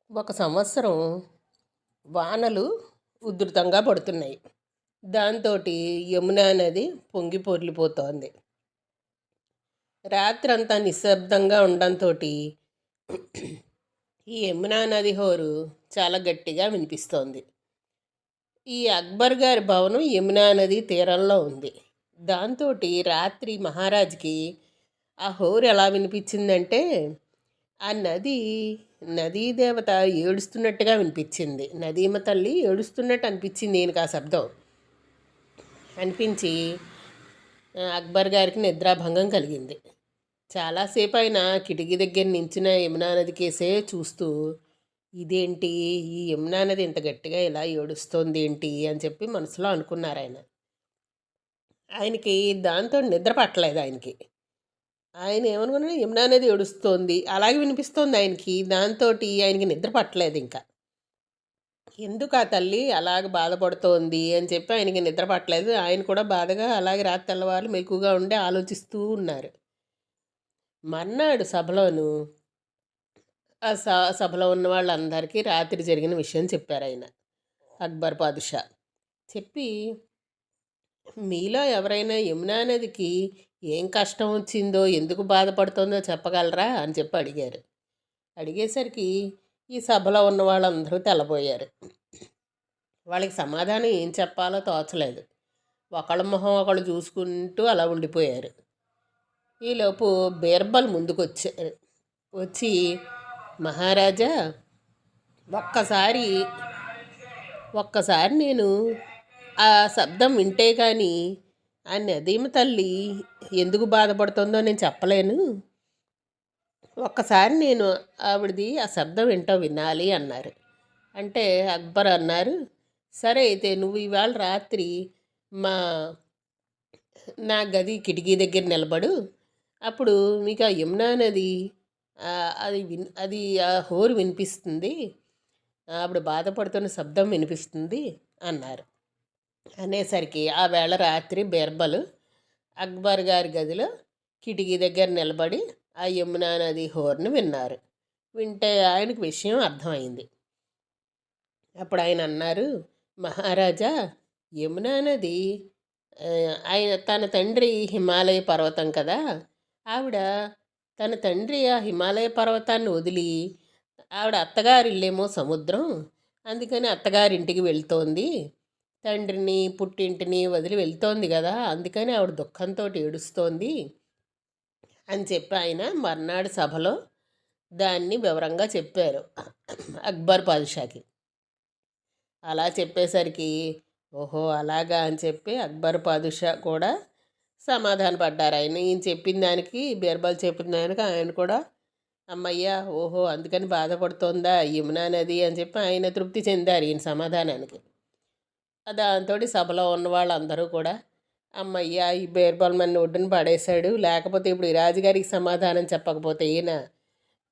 ఒక సంవత్సరం వానలు ఉధృతంగా పడుతున్నాయి. దాంతోటి యమునా నది పొంగి పొర్లిపోతోంది. రాత్రంతా నిశ్శబ్దంగా ఉండడంతోటి ఈ యమునా నది హోరు చాలా గట్టిగా వినిపిస్తోంది. ఈ అక్బర్ గారి భవనం యమునా నది తీరంలో ఉంది. దాంతోటి రాత్రి మహారాజుకి ఆ హోరు ఎలా వినిపించిందంటే, ఆ నదీ దేవత ఏడుస్తున్నట్టుగా వినిపించింది. నదీమ తల్లి ఏడుస్తున్నట్టు అనిపించింది ఈయనకి ఆ శబ్దం. అనిపించి అక్బర్ గారికి నిద్రాభంగం కలిగింది. చాలాసేపు ఆయన కిటికీ దగ్గర నించిన యమునా నది కేసే చూస్తూ, ఇదేంటి, ఈ యమునా నది ఇంత గట్టిగా ఇలా ఏడుస్తోంది ఏంటి అని చెప్పి మనసులో అనుకున్నారు ఆయన. ఆయనకి దాంతో నిద్ర పట్టలేదు ఆయనకి. ఆయన ఏమనుకున్నా, యమునా నది ఏడుస్తోంది అలాగే వినిపిస్తోంది ఆయనకి. దాంతో ఆయనకి నిద్ర పట్టలేదు ఇంకా. ఎందుకు ఆ తల్లి అలాగ బాధపడుతోంది అని చెప్పి ఆయనకి నిద్ర పట్టలేదు. ఆయన కూడా బాధగా అలాగే రాత్రి తెల్లవారు మెలకుగా ఉండి ఆలోచిస్తూ ఉన్నారు. మర్నాడు సభలోను ఆ సభలో ఉన్న వాళ్ళందరికీ రాత్రి జరిగిన విషయం చెప్పారు ఆయన, అక్బర్ పాదుషా. చెప్పి, మీలో ఎవరైనా యమునా నదికి ఏం కష్టం వచ్చిందో, ఎందుకు బాధపడుతుందో చెప్పగలరా అని చెప్పి అడిగారు. అడిగేసరికి ఈ సభలో ఉన్న వాళ్ళందరూ తెల్లబోయారు. వాళ్ళకి సమాధానం ఏం చెప్పాలో తోచలేదు. ఒకళ్ళ మొహం ఒకళ్ళు చూసుకుంటూ అలా ఉండిపోయారు. ఈలోపు బీర్బల్ ముందుకు వచ్చి, మహారాజా, ఒక్కసారి నేను ఆ శబ్దం వింటే కానీ ఆ నదీమ తల్లి ఎందుకు బాధపడుతుందో నేను చెప్పలేను. ఒక్కసారి నేను ఆవిడది ఆ శబ్దం ఏంటో వినాలి అన్నారు. అంటే అక్బర్ అన్నారు, సరే అయితే నువ్వు ఇవాళ రాత్రి నా గది కిటికీ దగ్గర నిలబడు. అప్పుడు మీకు ఆ యమునా నది అది ఆ హోరు వినిపిస్తుంది, ఆవిడ బాధపడుతున్న శబ్దం వినిపిస్తుంది అన్నారు. అనేసరికి ఆ వేళ రాత్రి బీర్బల్ అక్బర్ గారి గదిలో కిటికీ దగ్గర నిలబడి ఆ యమునా నది హోర్ని విన్నారు. వింటే ఆయనకు విషయం అర్థమైంది. అప్పుడు ఆయన అన్నారు, మహారాజా, యమునా నది తన తండ్రి హిమాలయ పర్వతం కదా. ఆవిడ తన తండ్రి ఆ హిమాలయ పర్వతాన్ని వదిలి, ఆవిడ అత్తగారి ఇల్లేమో సముద్రం, అందుకని అత్తగారింటికి వెళ్తోంది. తండ్రిని పుట్టింటిని వదిలి వెళ్తోంది కదా, అందుకని ఆవిడ దుఃఖంతో ఏడుస్తోంది అని చెప్పి ఆయన మర్నాడు సభలో దాన్ని వివరంగా చెప్పారు అక్బర్ పాదుషాకి. అలా చెప్పేసరికి, ఓహో అలాగా అని చెప్పి అక్బర్ పాదుషా కూడా సమాధాన పడ్డారు. ఈయన చెప్పిన దానికి, బీర్బల్ చెప్పిన దానికి ఆయన కూడా అమ్మయ్య, ఓహో అందుకని బాధపడుతోందా యమునా నది అని చెప్పి ఆయన తృప్తి చెందారు ఈయన సమాధానానికి. దాంతో సభలో ఉన్న వాళ్ళందరూ కూడా, అమ్మయ్య, ఈ బీర్బల్ మన ఒడ్డున పడేశాడు, లేకపోతే ఇప్పుడు ఈ రాజుగారికి సమాధానం చెప్పకపోతే ఈయన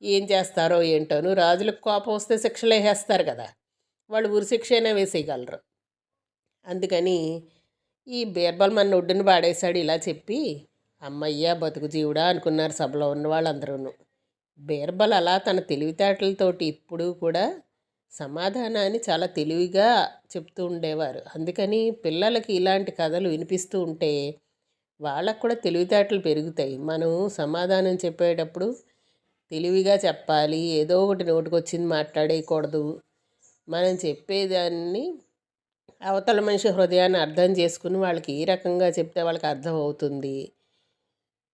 ఏం చేస్తారో ఏంటోను. రాజులకు కోపం వస్తే శిక్షలు వేసేస్తారు కదా, వాళ్ళు ఉరి శిక్ష అయినా వేసేయగలరు. అందుకని ఈ బీర్బల్ మన ఒడ్డున పాడేశాడు ఇలా చెప్పి, అమ్మయ్య బతుకు జీవుడా అనుకున్నారు సభలో ఉన్న వాళ్ళందరూ. బీర్బల్ అలా తన తెలివితేటలతోటి ఇప్పుడు కూడా సమాధానాన్ని చాలా తెలివిగా చెప్తూ ఉండేవారు. అందుకని పిల్లలకి ఇలాంటి కథలు వినిపిస్తూ ఉంటే వాళ్ళకు కూడా తెలివితేటలు పెరుగుతాయి. మనం సమాధానం చెప్పేటప్పుడు తెలివిగా చెప్పాలి, ఏదో ఒకటి నోటికొచ్చింది మాట్లాడేయకూడదు. మనం చెప్పేదాన్ని అవతల మనిషి హృదయాన్ని అర్థం చేసుకుని వాళ్ళకి ఏ రకంగా చెప్తే వాళ్ళకి అర్థం అవుతుంది.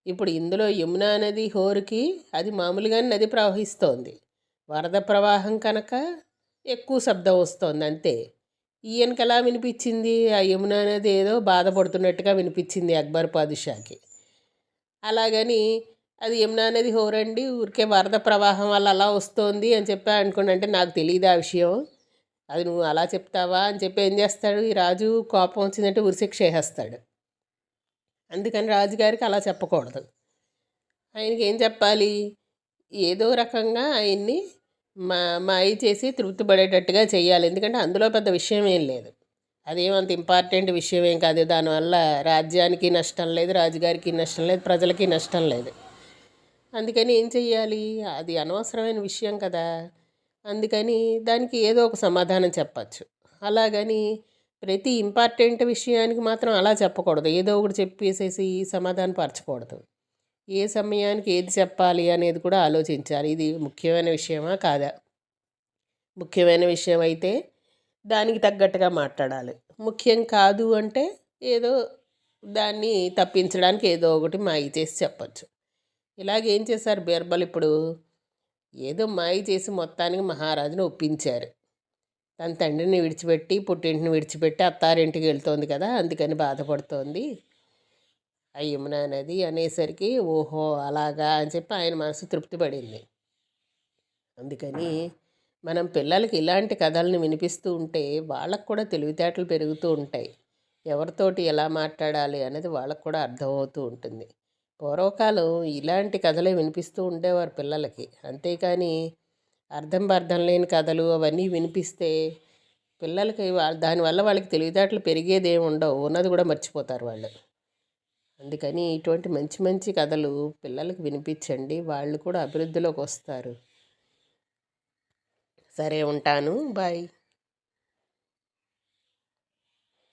ఇప్పుడు ఇందులో యమునా నది హోరుకి అది మామూలుగానే నది ప్రవహిస్తోంది, వరద ప్రవాహం కనుక ఎక్కువ శబ్దం వస్తుంది అంతే. ఈయనకి ఎలా వినిపించింది, ఆ యమునా నది ఏదో బాధపడుతున్నట్టుగా వినిపించింది అక్బర్ పాదుషాకి. అలాగని అది యమునా నది హోరండి, ఊరికే వరద ప్రవాహం వల్ల అలా వస్తోంది అని చెప్పి అనుకోండి, అంటే నాకు తెలియదు ఆ విషయం, అది నువ్వు అలా చెప్తావా అని చెప్పి ఏం చేస్తాడు ఈ రాజు, కోపం వచ్చిందంటే ఉరిశిక్ష వేసేస్తాడు. అందుకని రాజుగారికి అలా చెప్పకూడదు. ఆయనకి ఏం చెప్పాలి, ఏదో రకంగా ఆయన్ని మాయ చేసి తృప్తి పడేటట్టుగా చేయాలి. ఎందుకంటే అందులో పెద్ద విషయం ఏం లేదు, అదేమంత ఇంపార్టెంట్ విషయం ఏం కాదు. దానివల్ల రాజ్యానికి నష్టం లేదు, రాజుగారికి నష్టం లేదు, ప్రజలకి నష్టం లేదు. అందుకని ఏం చెయ్యాలి, అది అనవసరమైన విషయం కదా. అందుకని దానికి ఏదో ఒక సమాధానం చెప్పచ్చు. అలాగని ప్రతి ఇంపార్టెంట్ విషయానికి మాత్రం అలా చెప్పకూడదు. ఏదో ఒకటి చెప్పేసేసి సమాధాన పరచకూడదు. ఏ సమయానికి ఏది చెప్పాలి అనేది కూడా ఆలోచించాలి. ఇది ముఖ్యమైన విషయమా కాదా? ముఖ్యమైన విషయం అయితే దానికి తగ్గట్టుగా మాట్లాడాలి. ముఖ్యం కాదు అంటే ఏదో దాన్ని తప్పించడానికి ఏదో ఒకటి మాయ చేసి చెప్పచ్చు. ఇలాగేం చేశారు బీర్బల్ ఇప్పుడు? ఏదో మాయ చేసి మొత్తానికి మహారాజును ఒప్పించారు. తన తండ్రిని విడిచిపెట్టి పుట్టింటిని విడిచిపెట్టి అత్తారింటికి వెళ్తోంది కదా, అందుకని బాధపడుతోంది ఆ యమునా నది అనేసరికి ఓహో అలాగా అని చెప్పి ఆయన మనసు తృప్తి పడింది. అందుకని మనం పిల్లలకి ఇలాంటి కథలను వినిపిస్తూ ఉంటే వాళ్ళకు కూడా తెలివితేటలు పెరుగుతూ ఉంటాయి. ఎవరితోటి ఎలా మాట్లాడాలి అనేది వాళ్ళకు కూడా అర్థమవుతూ ఉంటుంది. పూర్వకాలం ఇలాంటి కథలే వినిపిస్తూ ఉండేవారు పిల్లలకి. అంతేకాని అర్థం లేని కథలు అవన్నీ వినిపిస్తే పిల్లలకి దానివల్ల వాళ్ళకి తెలివితేటలు పెరిగేదేమి ఉండవు, ఉన్నది కూడా మర్చిపోతారు వాళ్ళు. అందుకని ఇటువంటి మంచి మంచి కథలు పిల్లలకి వినిపించండి, వాళ్ళు కూడా అభివృద్ధిలోకి వస్తారు. సరే ఉంటాను, బాయ్.